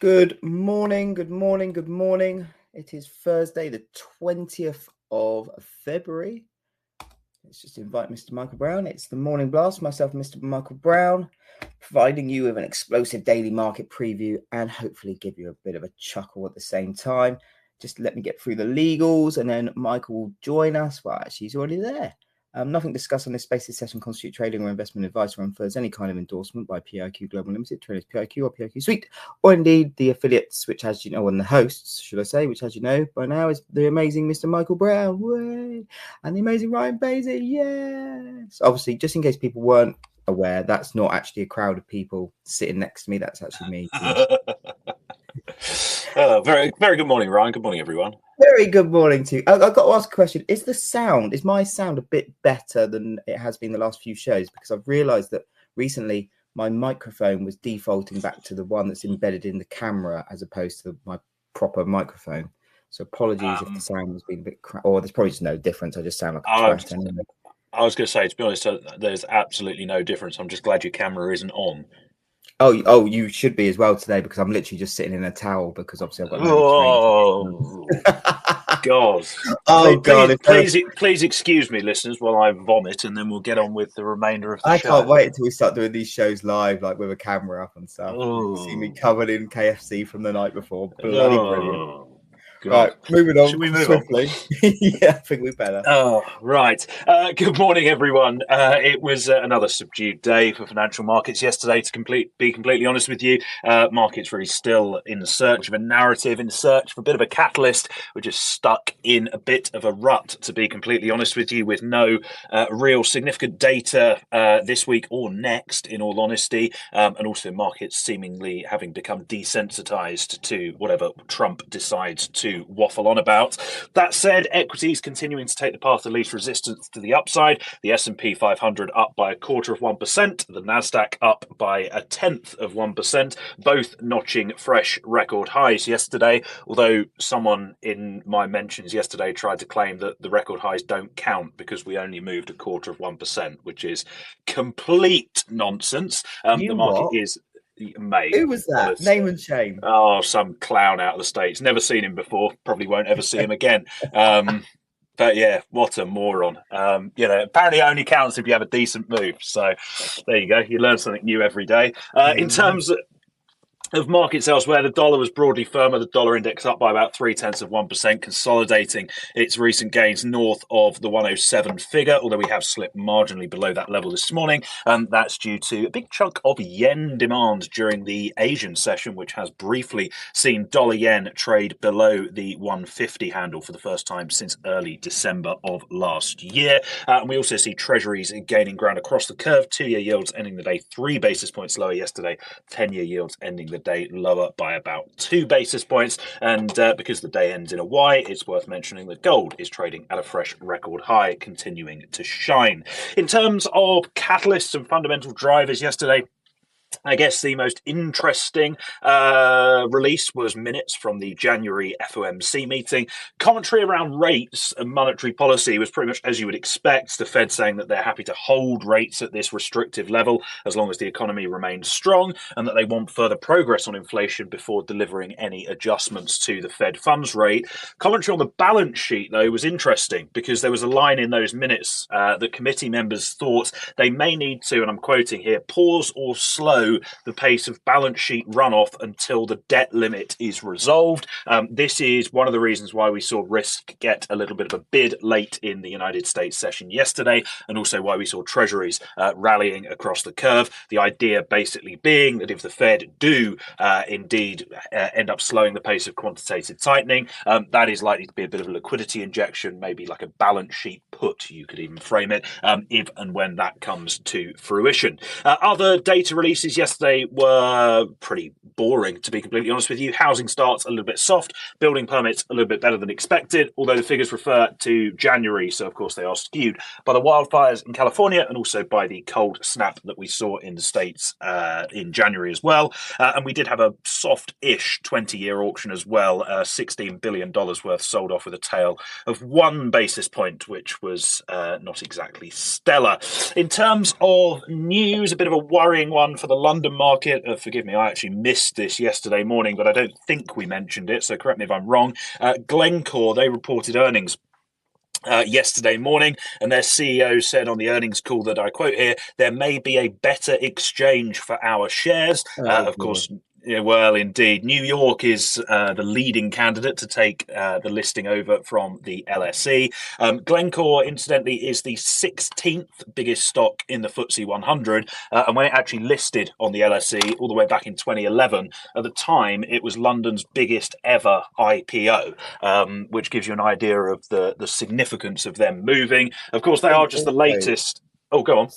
Good morning, good morning, good morning. It is Thursday, the 20th of February. Let's just invite Mr. Michael Brown. It's the Morning Blast, myself and Mr. Michael Brown, providing you with an explosive daily market preview and hopefully give you a bit of a chuckle at the same time. Just let me get through the legals and then Michael will join us. Well, actually, he's already there. Nothing discussed on this space. This session constitute trading or investment advice or infers any kind of endorsement by PIQ Global Limited, Traders PIQ or PIQ Suite, or indeed the affiliates, which, as you know, and the hosts, should I say, which, as you know by now, is the amazing Mr. Michael Brown, way, and the amazing Ryan Basie, yes. Obviously, just in case people weren't aware, that's not actually a crowd of people sitting next to me. That's actually me. Very, very good morning, Ryan. Good morning, everyone. Very good morning to you. I've got to ask a question. Is my sound a bit better than it has been the last few shows? Because I've realized that recently my microphone was defaulting back to the one that's embedded in the camera as opposed to my proper microphone. So apologies if the sound has been a bit or there's probably just no difference. I just sound like a trash anyway. I was going to say, to be honest, there's absolutely no difference. I'm just glad your camera isn't on. Oh, you should be as well today because I'm literally just sitting in a towel because obviously I've got no God. God. Please excuse me, listeners, while I vomit, and then we'll get on with the remainder of the show. I can't wait until we start doing these shows live, like with a camera up and stuff. You see me covered in KFC from the night before. Bloody brilliant. God. Right, moving on. Should we move swiftly? Yeah, I think we better. Oh, right. Good morning, everyone. It was another subdued day for financial markets yesterday, be completely honest with you. Markets really still in search of a narrative, in search for a bit of a catalyst. We're just stuck in a bit of a rut, to be completely honest with you, with no real significant data this week or next, in all honesty, and also markets seemingly having become desensitized to whatever Trump decides to waffle on about. That said, equities continuing to take the path of least resistance to the upside. The S&P 500 up by 0.25%, the Nasdaq up by 0.1%, both notching fresh record highs yesterday. Although someone in my mentions yesterday tried to claim that the record highs don't count because we only moved 0.25%, which is complete nonsense. The market is. Mate, who was that? Honestly. Name and shame. Oh, some clown out of the States. Never seen him before. Probably won't ever see him again. But yeah, what a moron. Apparently it only counts if you have a decent move. So there you go. You learn something new every day. In terms of markets elsewhere, the dollar was broadly firmer. The dollar index up by about 0.3%, consolidating its recent gains north of the 107 figure, although we have slipped marginally below that level this morning. That's due to a big chunk of yen demand during the Asian session, which has briefly seen dollar yen trade below the 150 handle for the first time since early December of last year. And we also see treasuries gaining ground across the curve. 2-year yields ending the day 3 basis points lower yesterday. 10-year yields ending the day lower by about 2 basis points. And because the day ends in a Y, it's worth mentioning that gold is trading at a fresh record high, continuing to shine. In terms of catalysts and fundamental drivers yesterday, I guess the most interesting release was minutes from the January FOMC meeting. Commentary around rates and monetary policy was pretty much as you would expect. The Fed saying that they're happy to hold rates at this restrictive level as long as the economy remains strong, and that they want further progress on inflation before delivering any adjustments to the Fed funds rate. Commentary on the balance sheet, though, was interesting because there was a line in those minutes that committee members thought they may need to, and I'm quoting here, pause or slow the pace of balance sheet runoff until the debt limit is resolved. This is one of the reasons why we saw risk get a little bit of a bid late in the United States session yesterday, and also why we saw treasuries rallying across the curve. The idea basically being that if the Fed do indeed end up slowing the pace of quantitative tightening, that is likely to be a bit of a liquidity injection, maybe like a balance sheet put, you could even frame it, if and when that comes to fruition. Other data releases yesterday were pretty boring, to be completely honest with you. Housing starts a little bit soft, building permits a little bit better than expected, although the figures refer to January, so of course they are skewed by the wildfires in California and also by the cold snap that we saw in the States in January as well. And we did have a soft-ish 20-year auction as well, $16 billion worth sold off with a tail of 1 basis point, which was not exactly stellar. In terms of news, a bit of a worrying one for the London market, forgive me, I actually missed this yesterday morning, but I don't think we mentioned it, so correct me if I'm wrong. Glencore, they reported earnings yesterday morning, and their CEO said on the earnings call that I quote here, there may be a better exchange for our shares. Of course, yeah, well, indeed. New York is the leading candidate to take the listing over from the LSE. Glencore, incidentally, is the 16th biggest stock in the FTSE 100. And when it actually listed on the LSE all the way back in 2011, at the time, it was London's biggest ever IPO, which gives you an idea of the significance of them moving. Of course, they are just the latest. Oh, go on.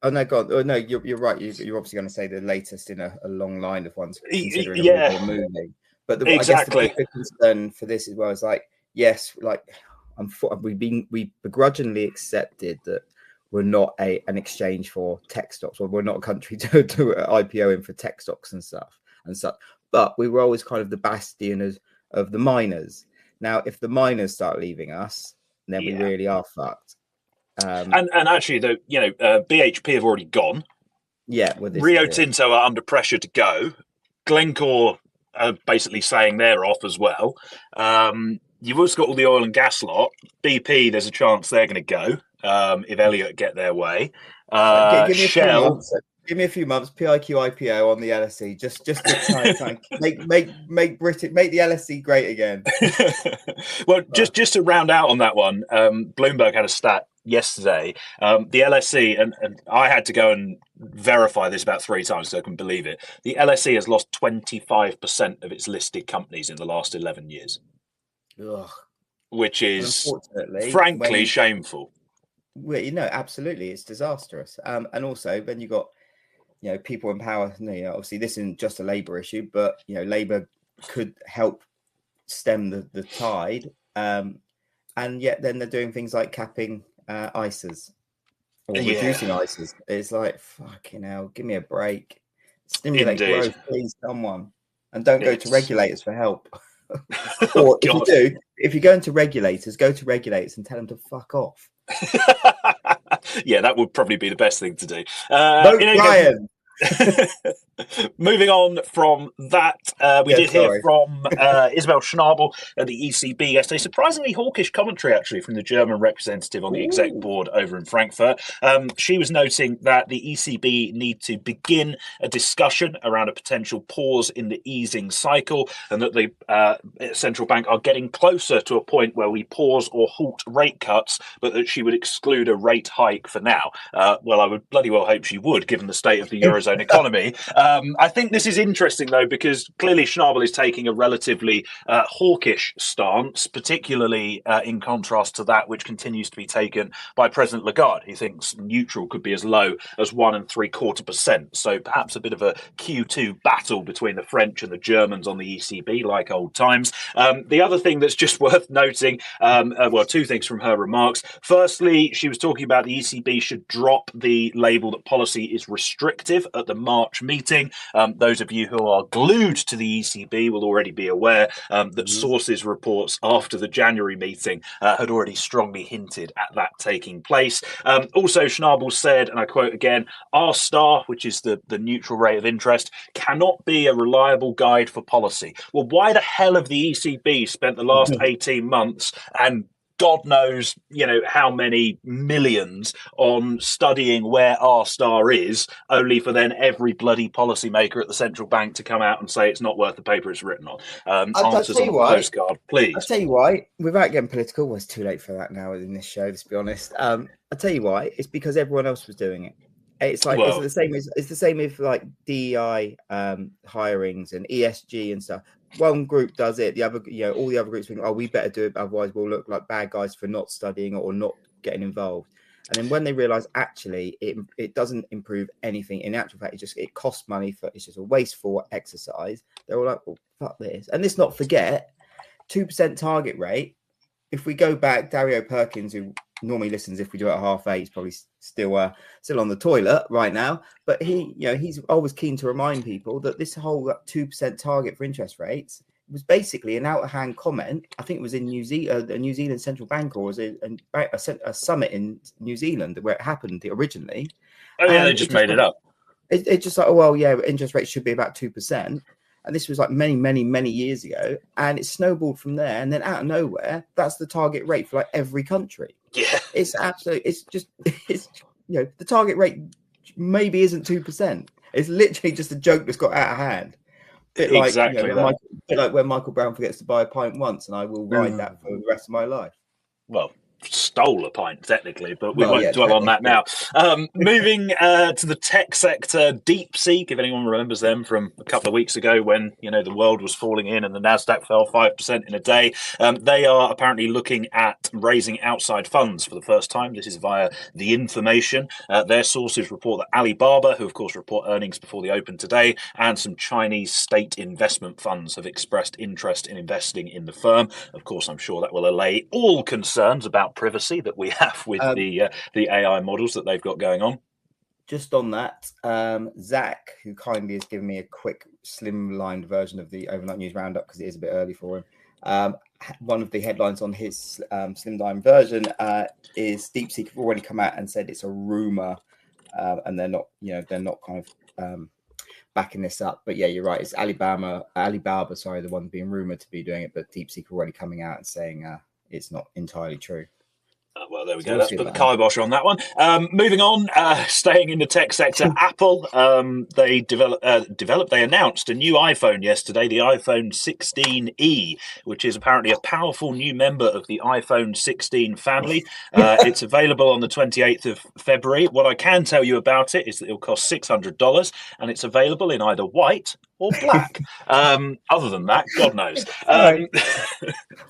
Oh no, God! Oh, no, you're right. You're obviously going to say the latest in a long line of ones, considering the way they're moving. But I guess the bigger concern for this as well is like, yes, like we begrudgingly accepted that we're not an exchange for tech stocks, or we're not a country to IPO in for tech stocks and stuff and such. But we were always kind of the bastion of the miners. Now, if the miners start leaving us, then we really are fucked. And actually, though, BHP have already gone. Yeah, Rio Tinto are under pressure to go. Glencore are basically saying they're off as well. You've also got all the oil and gas lot. BP, there's a chance they're going to go if Elliott get their way. Give me Shell. Give me a few months. PIQ IPO on the LSE, just to try and make Britain, make the LSE great again. Well, just to round out on that one, Bloomberg had a stat yesterday. The LSE, and I had to go and verify this about 3 times so I couldn't believe it. The LSE has lost 25% of its listed companies in the last 11 years, which is frankly shameful. Well, absolutely, it's disastrous. And also, then you got people in power. Obviously, this isn't just a Labour issue, but Labour could help stem the tide. And yet, then they're doing things like capping ISAs or reducing ISAs. It's like, fucking hell, give me a break. Stimulate growth, please, someone, and don't go to regulators for help. Or if you're going to regulators, go to regulators and tell them to fuck off. Yeah, that would probably be the best thing to do. Vote Brian. Moving on from that, we did hear from Isabel Schnabel at the ECB yesterday. Surprisingly hawkish commentary, actually, from the German representative on the exec board over in Frankfurt. She was noting that the ECB need to begin a discussion around a potential pause in the easing cycle, and that the central bank are getting closer to a point where we pause or halt rate cuts, but that she would exclude a rate hike for now. Well, I would bloody well hope she would, given the state of the Eurozone economy. I think this is interesting, though, because clearly Schnabel is taking a relatively hawkish stance, particularly in contrast to that which continues to be taken by President Lagarde. He thinks neutral could be as low as 1.75%. So perhaps a bit of a Q2 battle between the French and the Germans on the ECB, like old times. The other thing that's just worth noting, well, 2 things from her remarks. Firstly, she was talking about the ECB should drop the label that policy is restrictive at the March meeting. Those of you who are glued to the ECB will already be aware that sources reports after the January meeting had already strongly hinted at that taking place. Also, Schnabel said, and I quote again, R star, which is the neutral rate of interest, cannot be a reliable guide for policy. Well, why the hell have the ECB spent the last 18 months and God knows, how many millions on studying where R star is, only for then every bloody policymaker at the central bank to come out and say it's not worth the paper it's written on. Answers on a postcard, please. I'll tell you why, without getting political, it's too late for that now in this show, let's be honest. I'll tell you why. It's because everyone else was doing it. It's like it's the same with like DEI hirings and ESG and stuff. One group does it, the other, all the other groups think, oh, we better do it, otherwise we'll look like bad guys for not studying or not getting involved. And then when they realize actually it doesn't improve anything, in actual fact, it costs money, it's just a wasteful exercise, they're all like, well, fuck this. And let's not forget 2% target rate. If we go back, Dario Perkins, who normally listens if we do it at 8:30, he's probably still on the toilet right now, but he's always keen to remind people that this whole 2% target for interest rates was basically an out of hand comment. I think it was in New Zealand central bank, or was it a summit in New Zealand where it happened originally. Oh yeah, they just made it up. It's just like, oh, well, yeah, interest rates should be about 2%. And this was like many years ago. And it snowballed from there. And then out of nowhere, that's the target rate for like every country. Yeah. It's the target rate maybe isn't 2%. It's literally just a joke that's got out of hand. Bit like, Exactly that. Bit like when Michael Brown forgets to buy a pint once, and I will ride that for the rest of my life. Well, stole a pint technically, but we Well, won't yeah, dwell on that now. Moving to the tech sector, DeepSeek, if anyone remembers them from a couple of weeks ago when the world was falling in and the Nasdaq fell 5% in a day, they are apparently looking at raising outside funds for the first time. This is via The Information. Their sources report that Alibaba, who of course report earnings before the open today, and some Chinese state investment funds have expressed interest in investing in the firm. Of course, I'm sure that will allay all concerns about privacy that we have with the AI models that they've got going on. Just on that, Zach, who kindly has given me a quick slimlined version of the overnight news roundup because it is a bit early for him. One of the headlines on his slimline version is DeepSeek have already come out and said it's a rumor, and they're not kind of backing this up. But yeah, you're right. It's Alibaba, the one being rumored to be doing it, but DeepSeek already coming out and saying it's not entirely true. Well, there we go. Let's put the kibosh on that one. Moving on, staying in the tech sector, Apple, they announced a new iPhone yesterday, the iPhone 16e, which is apparently a powerful new member of the iPhone 16 family. It's available on the 28th of February. What I can tell you about it is that it'll cost $600, and it's available in either white or black. Other than that, God knows.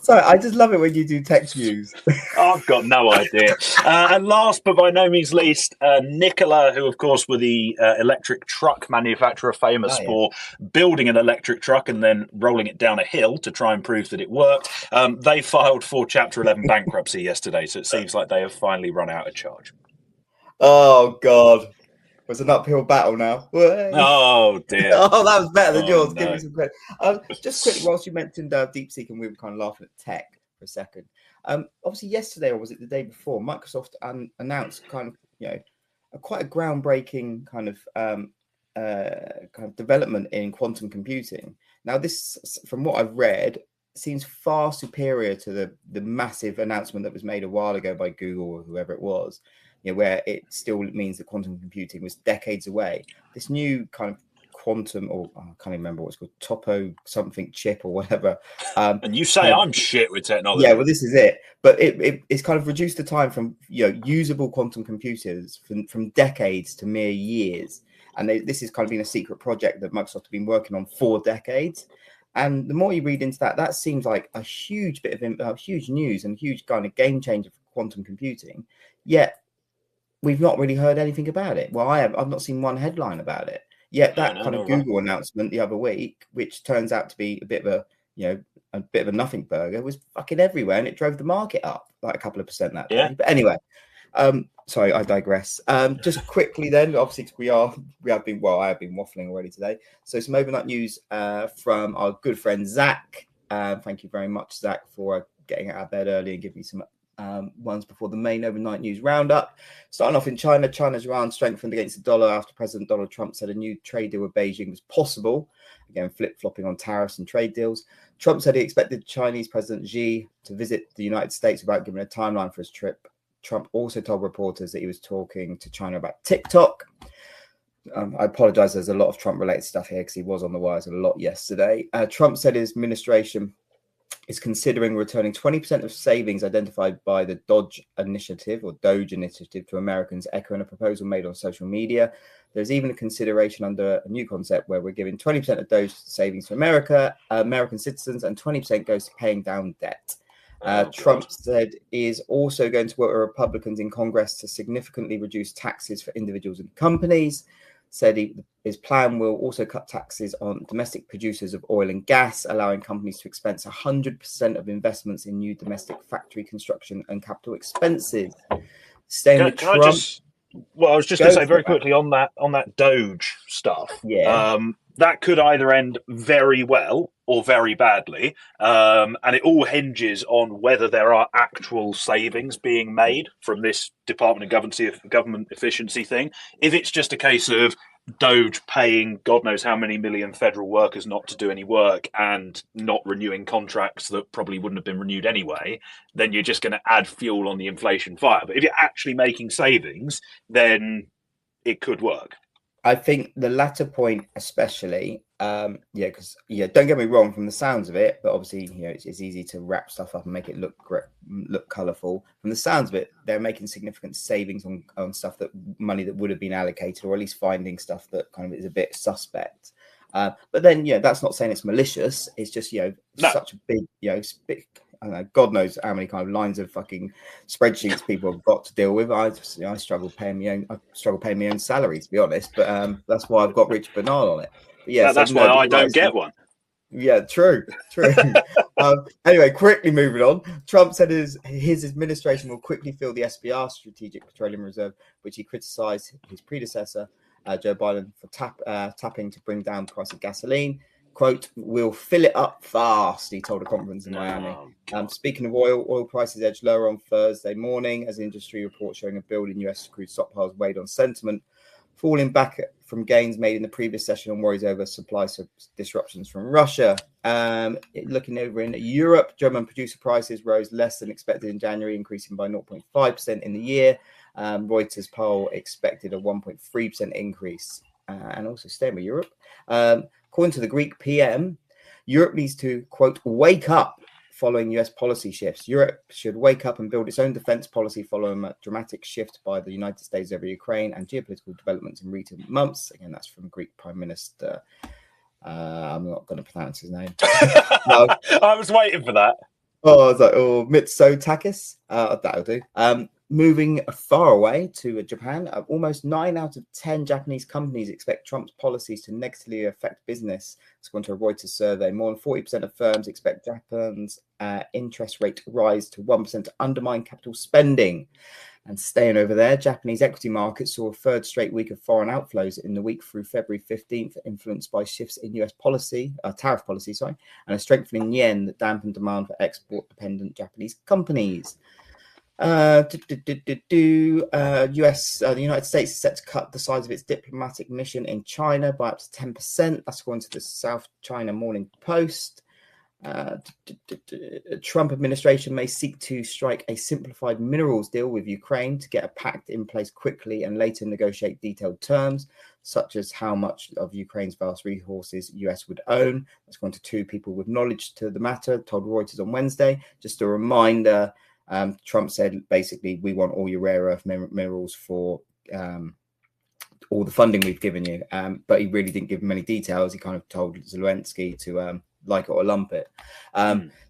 Sorry, I just love it when you do tech news. I've got no idea. And last but by no means least, Nikola, who of course were the electric truck manufacturer famous for building an electric truck and then rolling it down a hill to try and prove that it worked. They filed for Chapter 11 bankruptcy yesterday, so it seems like they have finally run out of charge. Oh, God. It was an uphill battle now. Oh, dear. Oh, that was better than yours. No. Give me some credit. Just quickly, whilst you mentioned DeepSeek and we were kind of laughing at tech for a second. Obviously, yesterday, or was it the day before, Microsoft announced kind of, quite a groundbreaking kind of development in quantum computing. Now, this, from what I've read, seems far superior to the massive announcement that was made a while ago by Google or whoever it was, where it still means that quantum computing was decades away. This new kind of quantum, or I can't even remember what it's called, topo something chip or whatever. And you say I'm shit with technology. Yeah, well, this is it. But it's kind of reduced the time from usable quantum computers from decades to mere years. And this has kind of been a secret project that Microsoft have been working on for decades. And the more you read into that, that seems like a huge bit of huge news and huge kind of game changer for quantum computing. Yet we've not really heard anything about it. Well, I've not seen one headline about it. Yet that kind of Google announcement the other week, which turns out to be a bit of a nothing burger, was fucking everywhere, and it drove the market up like a couple of percent that day. But anyway, sorry, I digress. Just quickly then, obviously I have been waffling already today. So some overnight news from our good friend Zach. Thank you very much, Zach, for getting out of bed early and giving me some ones before the main overnight news roundup. Starting off in China, China's yuan strengthened against the dollar after President Donald Trump said a new trade deal with Beijing was possible. Again, flip-flopping on tariffs and trade deals. Trump said he expected Chinese President Xi to visit the United States without giving a timeline for his trip. Trump also told reporters that he was talking to China about TikTok. I apologize, there's a lot of Trump-related stuff here because he was on the wires a lot yesterday. Trump said his administration is considering returning 20% of savings identified by the Doge initiative to Americans, echoing a proposal made on social media. There's even a consideration under a new concept where we're giving 20% of Doge savings to American citizens, and 20% goes to paying down debt. Trump said he is also going to work with Republicans in Congress to significantly reduce taxes for individuals and companies. Said his plan will also cut taxes on domestic producers of oil and gas, allowing companies to expense 100% of investments in new domestic factory construction and capital expenses. Staying with Trump. I was just going to say very quickly on that Doge stuff. Yeah. That could either end very well or very badly, and it all hinges on whether there are actual savings being made from this Department of Government efficiency thing. If it's just a case of Doge paying God knows how many million federal workers not to do any work and not renewing contracts that probably wouldn't have been renewed anyway, then you're just going to add fuel on the inflation fire. But if you're actually making savings, then it could work. I think the latter point, especially, because don't get me wrong, from the sounds of it, but obviously, it's easy to wrap stuff up and make it look colourful. From the sounds of it, they're making significant savings on stuff, that money that would have been allocated, or at least finding stuff that kind of is a bit suspect. But then, that's not saying it's malicious. It's just, such a big, I don't know, God knows how many kind of lines of fucking spreadsheets people have got to deal with. I struggle paying my own salary, to be honest. But that's why I've got Richard Bernal on it. But that's why I don't get one. Yeah, true. Anyway, quickly moving on. Trump said his administration will quickly fill the SPR, Strategic Petroleum Reserve, which he criticised his predecessor, Joe Biden, for tapping to bring down the price of gasoline. Quote, "We'll fill it up fast," he told a conference in Miami. Speaking of oil prices edged lower on Thursday morning as industry reports showing a build in US crude stockpiles weighed on sentiment, falling back from gains made in the previous session on worries over supply disruptions from Russia. Looking over in Europe, German producer prices rose less than expected in January, increasing by 0.5% in the year. Reuters poll expected a 1.3% increase. And also staying with Europe. According to the Greek PM, Europe needs to, quote, wake up following US policy shifts. Europe should wake up and build its own defense policy following a dramatic shift by the United States over Ukraine and geopolitical developments in recent months. Again, that's from Greek Prime Minister. I'm not going to pronounce his name. I was waiting for that. I was like, Mitsotakis. That'll do. Moving far away to Japan, almost 9 out of 10 Japanese companies expect Trump's policies to negatively affect business. According to a Reuters survey, more than 40% of firms expect Japan's interest rate to rise to 1% to undermine capital spending. And staying over there, Japanese equity markets saw a third straight week of foreign outflows in the week through February 15th, influenced by shifts in US tariff policy, and a strengthening yen that dampened demand for export-dependent Japanese companies. The United States is set to cut the size of its diplomatic mission in China by up to 10%. That's according to the South China Morning Post. Trump administration may seek to strike a simplified minerals deal with Ukraine to get a pact in place quickly and later negotiate detailed terms, such as how much of Ukraine's vast resources US would own. That's according to two people with knowledge to the matter, told Reuters on Wednesday. Just a reminder, Trump said, basically, we want all your rare earth minerals for all the funding we've given you. But he really didn't give many details. He kind of told Zelensky to like it or lump it.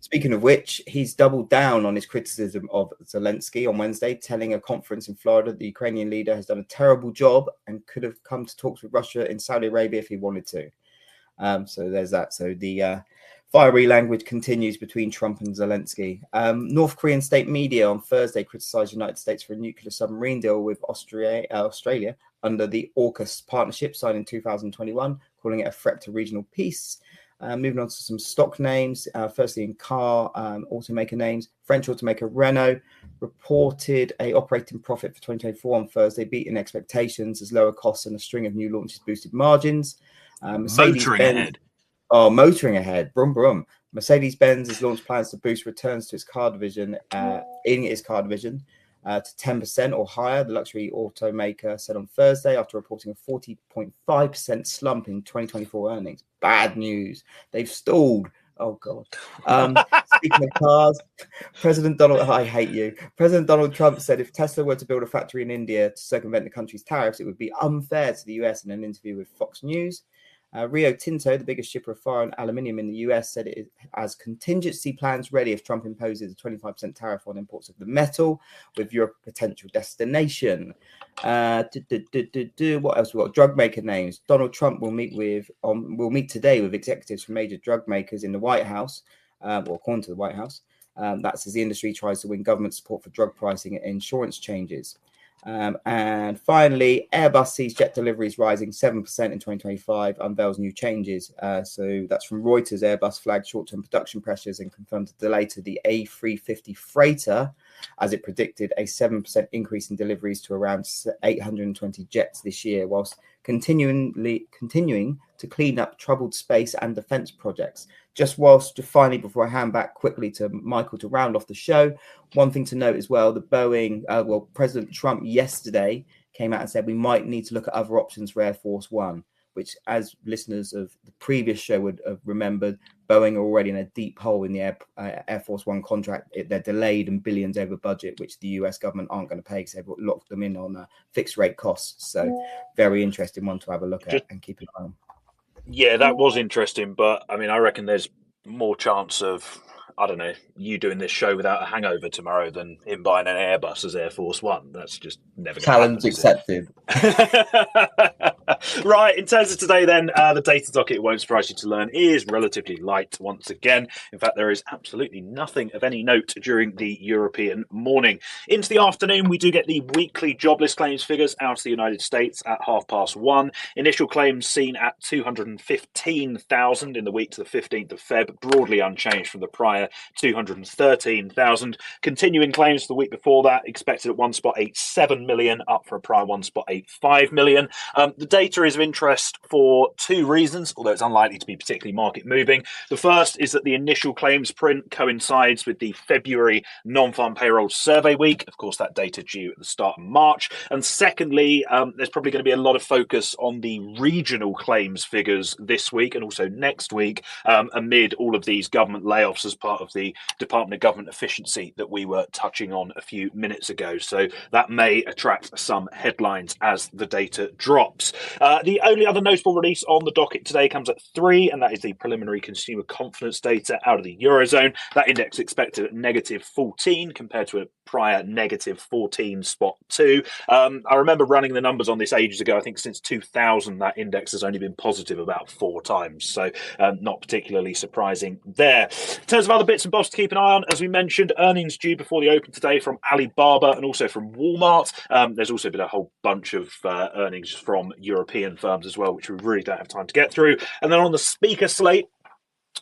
Speaking of which, he's doubled down on his criticism of Zelensky on Wednesday, telling a conference in Florida the Ukrainian leader has done a terrible job and could have come to talks with Russia in Saudi Arabia if he wanted to. So there's that. So the fiery language continues between Trump and Zelensky. North Korean state media on Thursday criticized the United States for a nuclear submarine deal with Australia under the AUKUS partnership signed in 2021, calling it a threat to regional peace. Moving on to some stock names. Firstly, in car automaker names, French automaker Renault reported a operating profit for 2024 on Thursday, beating expectations as lower costs and a string of new launches boosted margins. Mercedes-Benz, motoring ahead. Brum brum. Mercedes-Benz has launched plans to boost returns to its car division to 10% or higher, the luxury automaker said on Thursday after reporting a 40.5% slump in 2024 earnings. Bad news. They've stalled. Oh, God. Speaking of cars, I hate you. President Donald Trump said if Tesla were to build a factory in India to circumvent the country's tariffs, it would be unfair to the US in an interview with Fox News. Rio Tinto, the biggest shipper of foreign aluminium in the US, said it has contingency plans ready if Trump imposes a 25% tariff on imports of the metal, with Europe a potential destination. What else we got? Drug maker names. Donald Trump will meet today with executives from major drug makers in the White House, according to the White House. That's as the industry tries to win government support for drug pricing and insurance changes. And finally, Airbus sees jet deliveries rising 7% in 2025, unveils new changes. So that's from Reuters. Airbus flagged short-term production pressures and confirmed a delay to the A350 freighter as it predicted a 7% increase in deliveries to around 820 jets this year, whilst continuing to clean up troubled space and defence projects. Just finally, before I hand back quickly to Michael to round off the show, one thing to note as well, the Boeing, President Trump yesterday came out and said we might need to look at other options for Air Force One, which, as listeners of the previous show would have remembered, Boeing are already in a deep hole in the Air Force One contract. They're delayed and billions over budget, which the US government aren't going to pay because they've locked them in on fixed rate costs. So very interesting one to have a look at and keep an eye on. Yeah, that was interesting. But I mean, I reckon there's more chance of, I don't know, you doing this show without a hangover tomorrow than him buying an Airbus as Air Force One. That's just never going to happen. Challenge accepted. Right, in terms of today then, the data docket, it won't surprise you to learn, is relatively light once again. In fact, there is absolutely nothing of any note during the European morning. Into the afternoon, we do get the weekly jobless claims figures out of the United States at 1:30. Initial claims seen at 215,000 in the week to the 15th of Feb, broadly unchanged from the prior 213,000. Continuing claims for the week before that, expected at 1.87 million, up from a prior 1.85 million. The data is of interest for two reasons, although it's unlikely to be particularly market moving. The first is that the initial claims print coincides with the February non-farm payroll survey week. Of course, that data due at the start of March. And secondly, there's probably going to be a lot of focus on the regional claims figures this week and also next week, amid all of these government layoffs as part of the Department of Government Efficiency that we were touching on a few minutes ago. So that may attract some headlines as the data drops. The only other notable release on the docket today comes at 3, and that is the preliminary consumer confidence data out of the Eurozone. That index expected at -14 compared to a prior -14.2. I remember running the numbers on this ages ago. I think since 2000, that index has only been positive about 4 times. So not particularly surprising there. In terms of other bits and bobs to keep an eye on, as we mentioned, earnings due before the open today from Alibaba and also from Walmart. There's also been a whole bunch of earnings from European firms as well, which we really don't have time to get through. And then on the speaker slate,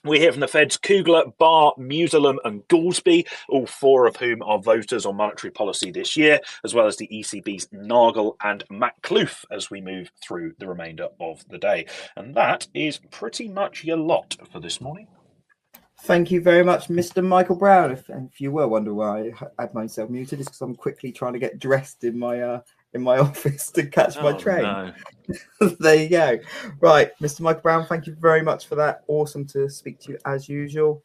we hear from the Fed's Kugler, Barr, Musalem and Goolsbee, all 4 of whom are voters on monetary policy this year, as well as the ECB's Nagel and Macluf as we move through the remainder of the day. And that is pretty much your lot for this morning. Thank you very much, Mr. Michael Brown. If you were wondering why I had myself muted, it's because I'm quickly trying to get dressed in my office to catch my train. No. There you go. Right, Mr. Michael Brown, thank you very much for that. Awesome to speak to you as usual.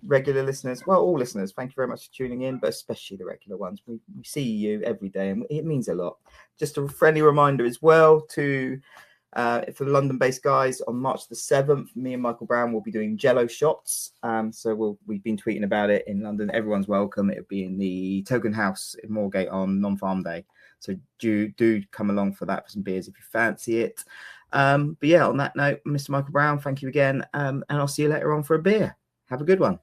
Regular listeners, well, all listeners, thank you very much for tuning in, but especially the regular ones. We see you every day, and it means a lot. Just a friendly reminder as well to for the London-based guys, on March the 7th, me and Michael Brown will be doing Jello shots. So we've been tweeting about it in London. Everyone's welcome. It'll be in the Token House in Moorgate on non-farm day. So do come along for that, for some beers if you fancy it. But yeah, on that note, Mr. Michael Brown, thank you again. And I'll see you later on for a beer. Have a good one.